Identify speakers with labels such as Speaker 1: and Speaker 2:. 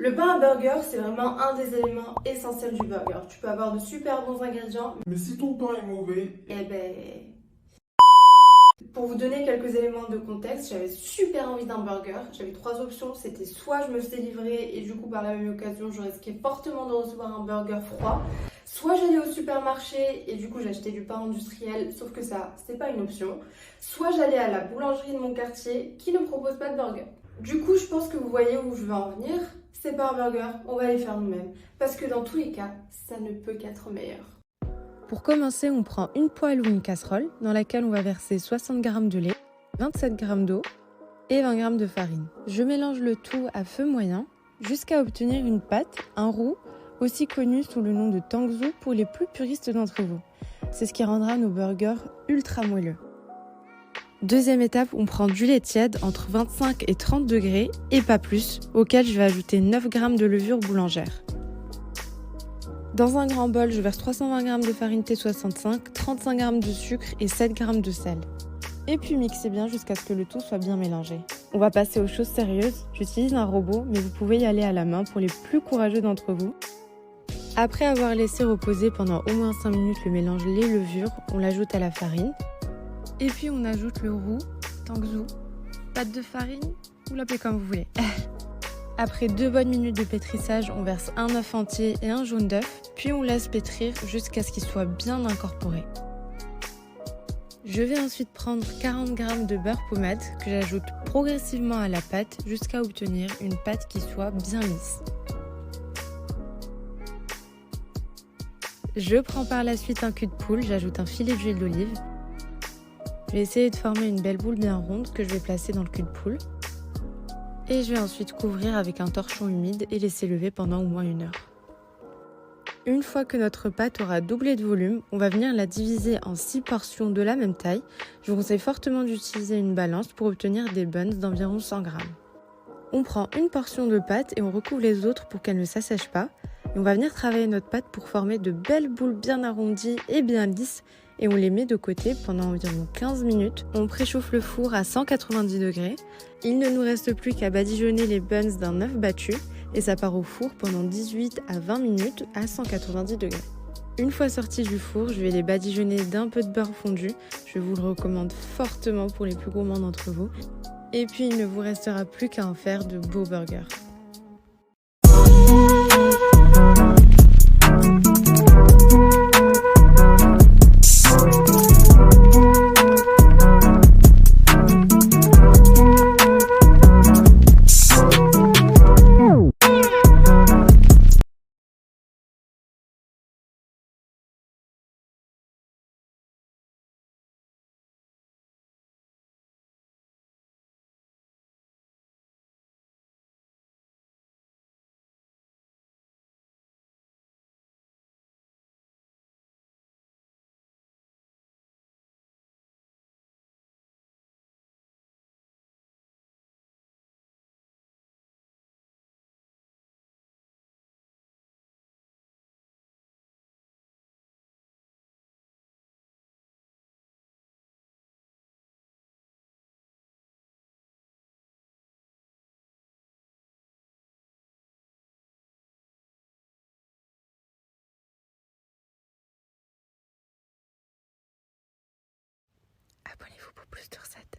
Speaker 1: Le pain à burger, c'est vraiment un des éléments essentiels du burger. Tu peux avoir de super bons ingrédients,
Speaker 2: Mais si ton pain est mauvais,
Speaker 1: eh ben... Pour vous donner quelques éléments de contexte, j'avais super envie d'un burger. J'avais trois options. C'était soit je me faisais livrer et du coup par la même occasion je risquais fortement de recevoir un burger froid, soit j'allais au supermarché et du coup j'achetais du pain industriel, sauf que ça c'est pas une option, soit j'allais à la boulangerie de mon quartier qui ne propose pas de burger. Du coup je pense que vous voyez où je veux en venir. C'est pas un burger, on va les faire nous-mêmes. Parce que dans tous les cas, ça ne peut qu'être meilleur.
Speaker 3: Pour commencer, on prend une poêle ou une casserole dans laquelle on va verser 60 g de lait, 27 g d'eau et 20 g de farine. Je mélange le tout à feu moyen jusqu'à obtenir une pâte, un roux, aussi connu sous le nom de tangzhou pour les plus puristes d'entre vous. C'est ce qui rendra nos burgers ultra moelleux. Deuxième étape, on prend du lait tiède entre 25 et 30 degrés et pas plus, auquel je vais ajouter 9 g de levure boulangère. Dans un grand bol, je verse 320 g de farine T65, 35 g de sucre et 7 g de sel. Et puis mixez bien jusqu'à ce que le tout soit bien mélangé. On va passer aux choses sérieuses. J'utilise un robot, mais vous pouvez y aller à la main pour les plus courageux d'entre vous. Après avoir laissé reposer pendant au moins 5 minutes le mélange lait-levure, on l'ajoute à la farine. Et puis on ajoute le roux, tangzhou, pâte de farine, vous l'appelez comme vous voulez. Après 2 bonnes minutes de pétrissage, on verse un œuf entier et un jaune d'œuf, puis on laisse pétrir jusqu'à ce qu'il soit bien incorporé. Je vais ensuite prendre 40 g de beurre pommade que j'ajoute progressivement à la pâte jusqu'à obtenir une pâte qui soit bien lisse. Je prends par la suite un cul de poule, j'ajoute un filet d'huile d'olive. Je vais essayer de former une belle boule bien ronde que je vais placer dans le cul de poule. Et je vais ensuite couvrir avec un torchon humide et laisser lever pendant au moins 1 heure. Une fois que notre pâte aura doublé de volume, on va venir la diviser en 6 portions de la même taille. Je vous conseille fortement d'utiliser une balance pour obtenir des buns d'environ 100 g. On prend une portion de pâte et on recouvre les autres pour qu'elles ne s'assèchent pas. Et on va venir travailler notre pâte pour former de belles boules bien arrondies et bien lisses. Et on les met de côté pendant environ 15 minutes. On préchauffe le four à 190 degrés. Il ne nous reste plus qu'à badigeonner les buns d'un œuf battu et ça part au four pendant 18 à 20 minutes à 190 degrés. Une fois sortis du four, je vais les badigeonner d'un peu de beurre fondu. Je vous le recommande fortement pour les plus gourmands d'entre vous. Et puis il ne vous restera plus qu'à en faire de beaux burgers. Abonnez-vous pour plus de recettes.